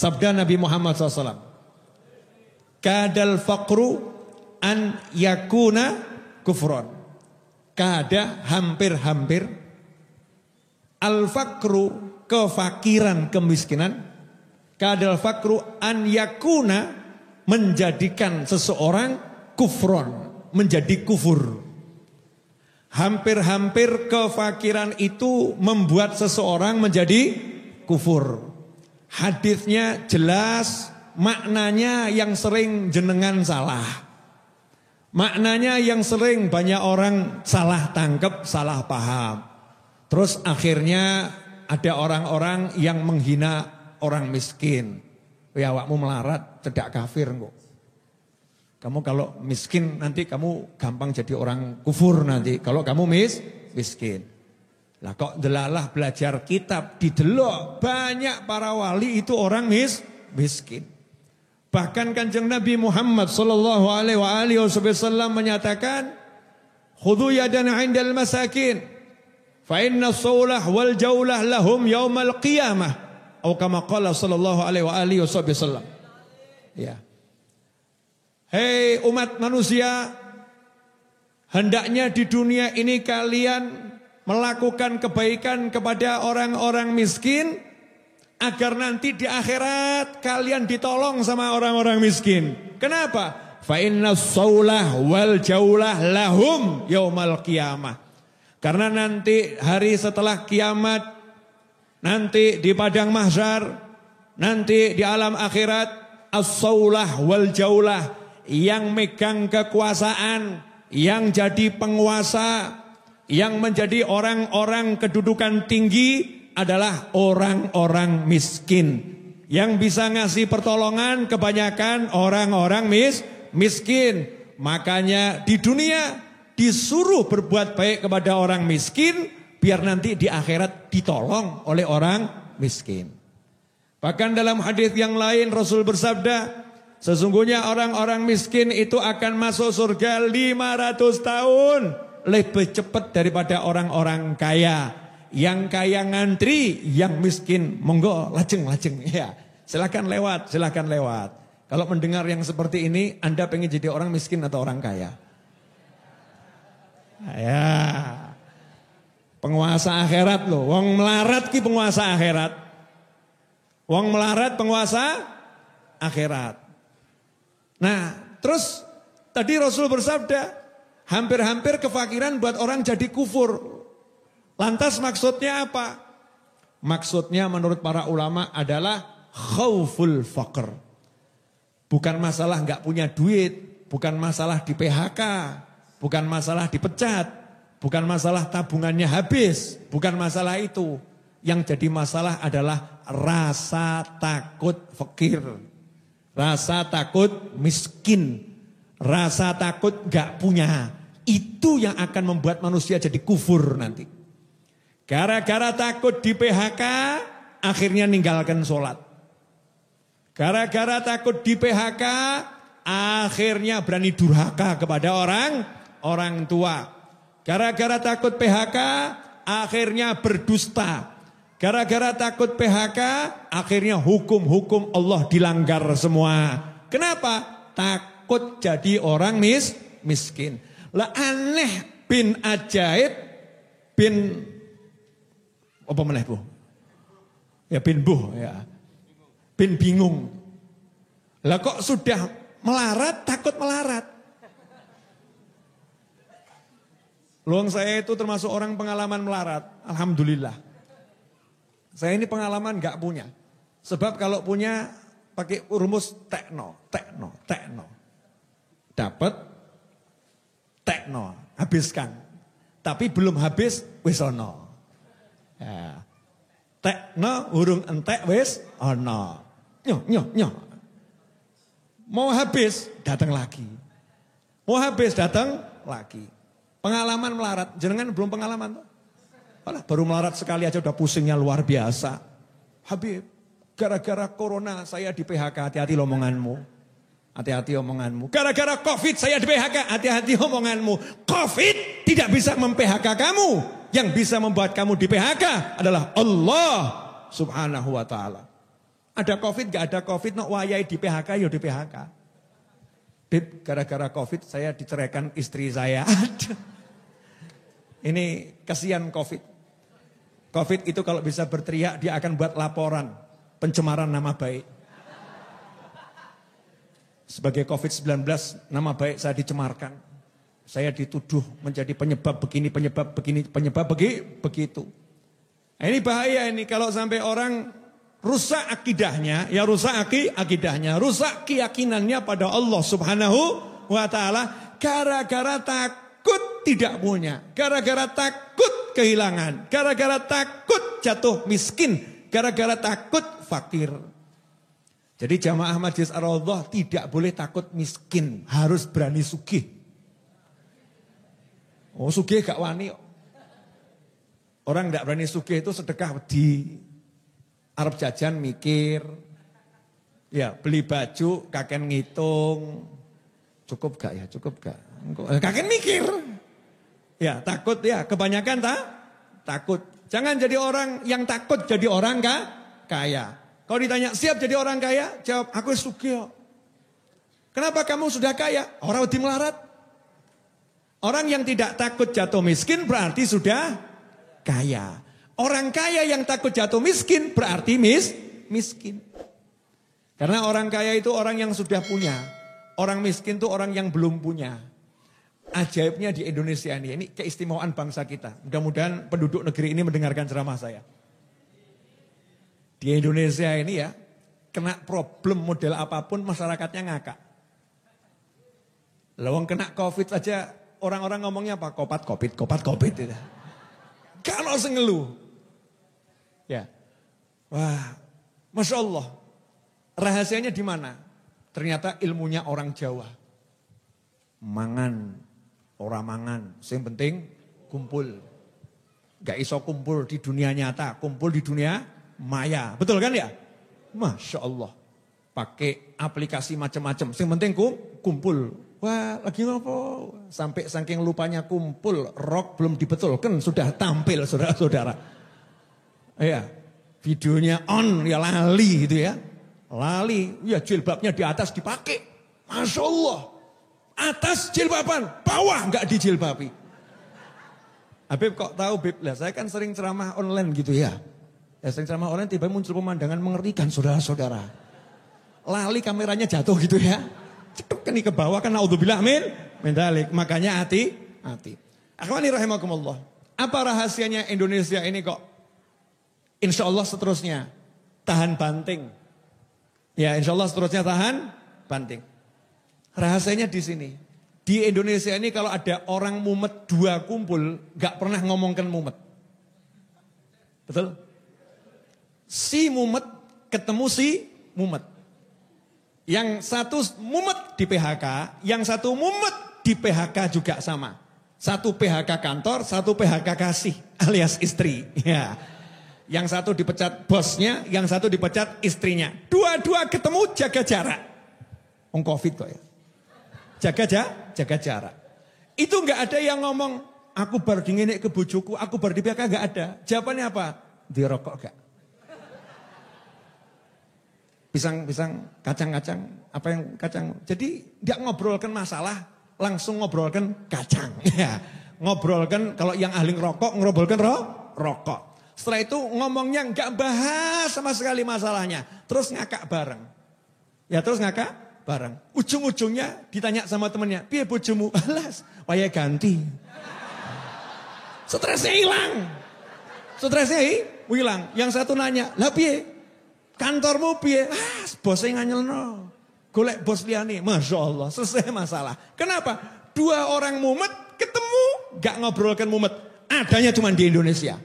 Sabda Nabi Muhammad SAW. Kadal faqru an yakuna kufron. Kada hampir-hampir. Al-faqru kefakiran, kemiskinan. Kadal faqru an yakuna menjadikan seseorang kufron. Menjadi kufur. Hampir-hampir kefakiran itu membuat seseorang menjadi kufur. Hadisnya jelas, maknanya yang sering jenengan salah. Maknanya yang sering banyak orang salah tangkap, salah paham. Terus akhirnya ada orang-orang yang menghina orang miskin. Ya awakmu melarat, cedak kafir kok. Kamu kalau miskin nanti kamu gampang jadi orang kufur nanti. Kalau kamu miskin. Lah kok delalah belajar kitab didelok banyak para wali itu orang miskin. Bahkan Kanjeng Nabi Muhammad sallallahu alaihi wasallam menyatakan, "Khudhu yadan 'indal masakin, fa inna as-saulah wal jaulah lahum yaumal qiyamah." Atau kama qala sallallahu alaihi wasallam. Ya. Hei umat manusia, hendaknya di dunia ini kalian melakukan kebaikan kepada orang-orang miskin agar nanti di akhirat kalian ditolong sama orang-orang miskin. Kenapa? Fa innas saulah wal jaulah lahum yaumal qiyamah. Karena nanti hari setelah kiamat, nanti di padang mahsyar, nanti di alam akhirat, as-saulah wal jaulah, yang megang kekuasaan, yang jadi penguasa, yang menjadi orang-orang kedudukan tinggi adalah orang-orang miskin. Yang bisa ngasih pertolongan kebanyakan orang-orang miskin. Makanya di dunia disuruh berbuat baik kepada orang miskin, biar nanti di akhirat ditolong oleh orang miskin. Bahkan dalam hadis yang lain Rasul bersabda, sesungguhnya orang-orang miskin itu akan masuk surga 500 tahun. Lebih cepat daripada orang-orang kaya. Yang kaya ngantri, yang miskin monggo lajeng-lajeng. Ya, silakan lewat, silakan lewat. Kalau mendengar yang seperti ini, Anda pengen jadi orang miskin atau orang kaya? Ya, penguasa akhirat loh. Wong melarat ki penguasa akhirat. Wong melarat penguasa akhirat. Nah, terus tadi Rasul bersabda, hampir-hampir kefakiran buat orang jadi kufur. Lantas maksudnya apa? Maksudnya menurut para ulama adalah khauful faqr. Bukan masalah nggak punya duit, bukan masalah di PHK, bukan masalah dipecat, bukan masalah tabungannya habis, bukan masalah itu. Yang jadi masalah adalah rasa takut fakir, rasa takut miskin. Rasa takut gak punya. Itu yang akan membuat manusia jadi kufur nanti. Gara-gara takut di PHK, akhirnya ninggalkan sholat. Gara-gara takut di PHK, akhirnya berani durhaka kepada orang tua. Gara-gara takut PHK, akhirnya berdusta. Gara-gara takut PHK, akhirnya hukum-hukum Allah dilanggar semua. Kenapa? Takut jadi orang miskin. Lah aneh bin ajaib bin apa meneh Bu? Ya bin buh ya. Bin bingung. Lah kok sudah melarat takut melarat. Luang saya itu termasuk orang pengalaman melarat. Alhamdulillah. Saya ini pengalaman gak punya. Sebab kalau punya pakai rumus tekno. Dapat, tekno, habiskan. Tapi belum habis, wis ono. Ya. Tekno, hurung entek, wis ono. Nyoh. Mau habis, datang lagi. Mau habis, datang lagi. Pengalaman melarat, jenengan belum pengalaman tuh? Alah, baru melarat sekali aja udah pusingnya luar biasa. Habib, gara-gara corona saya di PHK, hati-hati omonganmu. Hati-hati omonganmu. Gara-gara COVID saya di PHK, hati-hati omonganmu. COVID tidak bisa mem-PHK kamu. Yang bisa membuat kamu di PHK adalah Allah subhanahu wa ta'ala. Ada COVID, gak ada COVID, no wayai di PHK, yo di PHK. Beb, gara-gara COVID saya diceraikan istri saya. Ini kasihan COVID. COVID itu kalau bisa berteriak, dia akan buat laporan pencemaran nama baik. Sebagai COVID-19, nama baik saya dicemarkan. Saya dituduh menjadi penyebab begini, penyebab begitu. Nah, ini bahaya ini kalau sampai orang rusak akidahnya, ya rusak akidahnya, rusak keyakinannya pada Allah Subhanahu wa taala gara-gara takut tidak punya, gara-gara takut kehilangan, gara-gara takut jatuh miskin, gara-gara takut fakir. Jadi jamaah Majelis Ar-Raudhah tidak boleh takut miskin, harus berani sugih. Oh sugih gak wani. Orang gak berani sugih itu sedekah di Arab jajan mikir. Ya beli baju kaken ngitung. Cukup gak ya, cukup gak. Kaken mikir. Ya takut ya, kebanyakan takut. Jangan jadi orang yang takut jadi orang kaya. Kalau ditanya, siap jadi orang kaya? Jawab, aku sugih. Kenapa kamu sudah kaya? Orang wedi melarat. Orang yang tidak takut jatuh miskin berarti sudah kaya. Orang kaya yang takut jatuh miskin berarti miskin. Karena orang kaya itu orang yang sudah punya. Orang miskin itu orang yang belum punya. Ajaibnya di Indonesia ini keistimewaan bangsa kita. Mudah-mudahan penduduk negeri ini mendengarkan ceramah saya. Di Indonesia ini ya, kena problem model apapun masyarakatnya ngakak. Lawang kena COVID aja orang-orang ngomongnya apa? Covid. Gitu. Kalau sengeluh. Ya. Wah, Masya Allah. Rahasianya di mana? Ternyata ilmunya orang Jawa. Mangan, ora mangan. Yang penting kumpul. Gak iso kumpul di dunia nyata, kumpul di dunia maya, betul kan ya? Masya Allah. Pakai aplikasi macam-macam. Yang penting kumpul. Wah lagi ngopo? Sampai saking lupanya kumpul, rok belum dibetulkan sudah tampil saudara-saudara. Iya, videonya on ya lali gitu ya. Lali, ya jilbabnya di atas dipakai. Masya Allah. Atas jilbaban, bawah nggak dijilbabi. Habib kok tahu Bib? Lah saya kan sering ceramah online gitu ya. Ya sering ceramah online tiba muncul pemandangan mengerikan saudara-saudara. Lali kameranya jatuh gitu ya. Cetuk ke bawah kan naudzubillah min dzalik. Makanya hati. Akhwani rahimakumullah. Apa rahasianya Indonesia ini kok insya Allah seterusnya tahan banting. Ya insya Allah seterusnya tahan banting. Rahasianya di sini. Di Indonesia ini kalau ada orang mumet dua kumpul, gak pernah ngomongkan mumet. Betul? Si mumet ketemu si mumet. Yang satu mumet di PHK, yang satu mumet di PHK juga sama. Satu PHK kantor, satu PHK kasih alias istri. Ya. Yang satu dipecat bosnya, yang satu dipecat istrinya. Dua-dua ketemu jaga jarak. Covid kok ya. Jaga jarak. Itu enggak ada yang ngomong, aku baru dingin ke bojoku, aku baru di PHK, enggak ada. Jawabannya apa? Dirokok gak? Pisang, kacang, apa yang kacang. Jadi enggak ngobrolkan masalah, langsung ngobrolkan kacang. Ya. Ngobrolkan, kalau yang ahli ngerokok, ngobrolkan rokok. Setelah itu ngomongnya enggak bahas sama sekali masalahnya. Terus ngakak bareng. Ya terus ngakak bareng. Ujung-ujungnya ditanya sama temennya, piye bojomu? Alas, waya ganti. Stresnya hilang. Yang satu nanya, lah piye? Kantormu piye? Bosnya nganyelno. Golek bos liyane. Masya Allah, selesai masalah. Kenapa? Dua orang mumet ketemu, gak ngobrolkan mumet. Adanya cuma di Indonesia.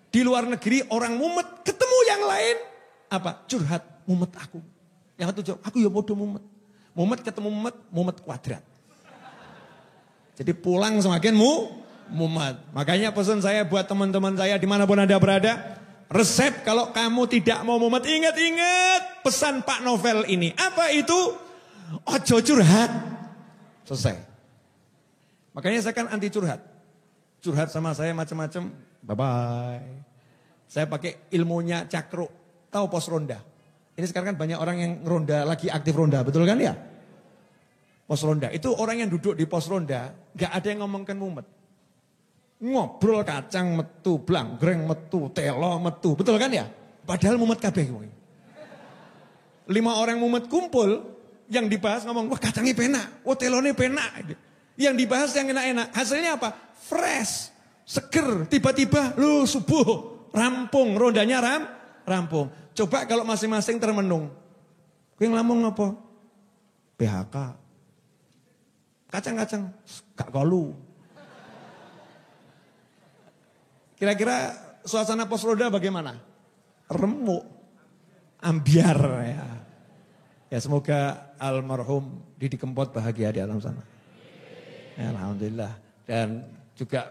Di luar negeri orang mumet ketemu yang lain. Apa? Curhat, mumet aku. Yang satu jawab, aku ya bodoh mumet. Mumet ketemu mumet kuadrat. Jadi pulang semakin mumet. Makanya pesan saya buat teman-teman saya dimanapun Anda berada. Resep kalau kamu tidak mau mumet, ingat-ingat pesan Pak Novel ini. Apa itu? Ojo curhat. Selesai. Makanya saya kan anti curhat. Curhat sama saya macam-macam. Bye-bye. Saya pakai ilmunya Cakro. tahu pos ronda. Ini sekarang kan banyak orang yang ronda, lagi aktif ronda, betul kan ya? Pos ronda, itu orang yang duduk di pos ronda, gak ada yang ngomongkan mumet. Ngobrol kacang metu, blanggreng metu, telo metu, betul kan ya? Padahal mumet kabeh. 5 orang mumet kumpul, yang dibahas ngomong, wah kacangnya penak, wah telone penak. Yang dibahas yang enak-enak, hasilnya apa? Fresh, seger, tiba-tiba lu subuh, rampung, rondanya rampung. Coba kalau masing-masing termenung. Kowe ngomong apa? PHK. Kacang-kacang, gak kolu. Kira-kira suasana pos ronda bagaimana? Remuk, ambiar ya. Ya semoga almarhum Didi Kempot bahagia di alam sana. Ya, alhamdulillah. Dan juga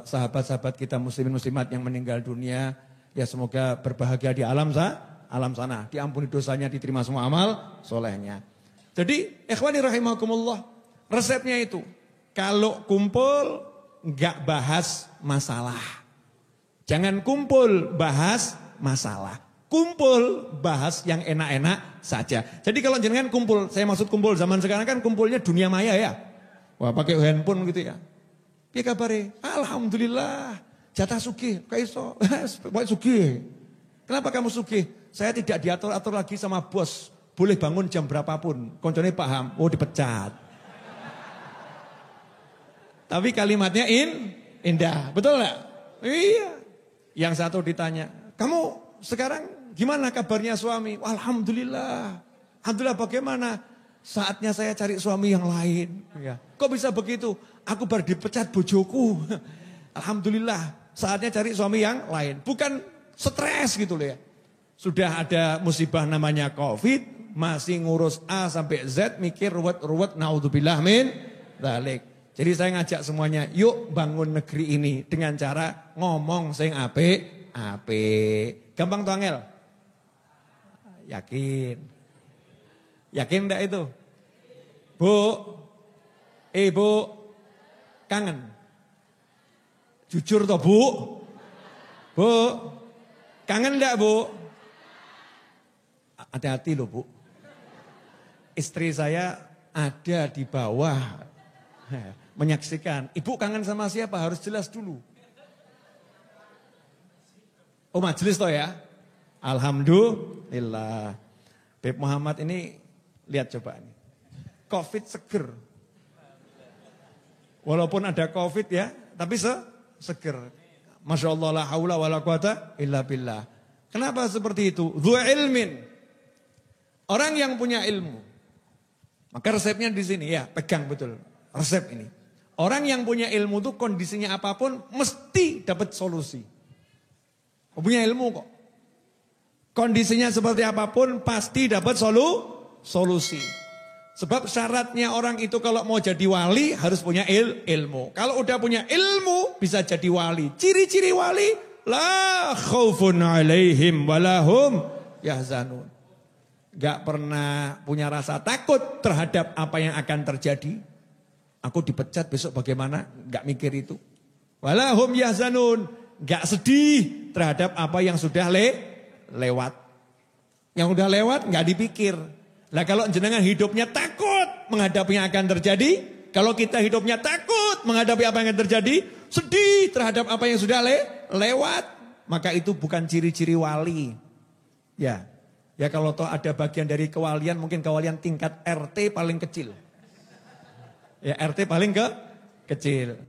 sahabat-sahabat kita muslimin muslimat yang meninggal dunia, ya semoga berbahagia di alam sana. Diampuni dosanya, diterima semua amal solehnya. Jadi ikhwani rahimakumullah, resepnya itu kalau kumpul enggak bahas masalah. Jangan kumpul bahas masalah. Kumpul bahas yang enak-enak saja. Jadi kalau jenengan kumpul, saya maksud kumpul zaman sekarang kan kumpulnya dunia maya ya. Wah pakai handphone gitu ya. Piye kabare? Alhamdulillah. Jatah sugih, kaiso. Pokoke sugih. Kenapa kamu sugih? Saya tidak diatur-atur lagi sama bos. Boleh bangun jam berapapun. Koncone paham, oh dipecat. Tapi kalimatnya indah, betul enggak? Iya. Yang satu ditanya, kamu sekarang gimana kabarnya suami? Alhamdulillah. Alhamdulillah bagaimana? Saatnya saya cari suami yang lain. Ya. Kok bisa begitu? Aku baru dipecat bojoku. Alhamdulillah. Saatnya cari suami yang lain. Bukan stres gitu loh ya. Sudah ada musibah namanya COVID. Masih ngurus A sampai Z. Mikir ruwet-ruwet. Naudzubillah min dzalik. Jadi saya ngajak semuanya. Yuk bangun negeri ini. Dengan cara ngomong sing apik. Gampang tuh angel? Yakin? Yakin enggak itu? Bu, ibu, kangen? Jujur toh bu? Bu, kangen enggak bu? Hati-hati loh bu. Istri saya ada di bawah. Menyaksikan. Ibu kangen sama siapa? Harus jelas dulu. Oh majelis toh ya? Alhamdulillah. Beb Muhammad ini lihat coba nih. Covid seger. Walaupun ada Covid ya, tapi seger. Masya Allah la haula wa la quwata illa billah. Kenapa seperti itu? Dhu ilmin. Orang yang punya ilmu. Maka resepnya di sini ya, pegang betul resep ini. Orang yang punya ilmu tuh kondisinya apapun mesti dapat solusi. Punya ilmu kok. Kondisinya seperti apapun pasti dapat solusi. Sebab syaratnya orang itu kalau mau jadi wali harus punya ilmu. Kalau udah punya ilmu bisa jadi wali. Ciri-ciri wali la khaufun alaihim walahum yahzanun. Gak pernah punya rasa takut terhadap apa yang akan terjadi. Aku dipecat besok bagaimana? Gak mikir itu. Walahum yahzanun. Gak sedih terhadap apa yang sudah lewat. Yang udah lewat gak dipikir. Lah kalau jenengan hidupnya takut menghadapi yang akan terjadi. Kalau kita hidupnya takut menghadapi apa yang akan terjadi. Sedih terhadap apa yang sudah lewat. Maka itu bukan ciri-ciri wali. Ya kalau toh ada bagian dari kewalian. Mungkin kewalian tingkat RT paling kecil. Ya RT paling kecil.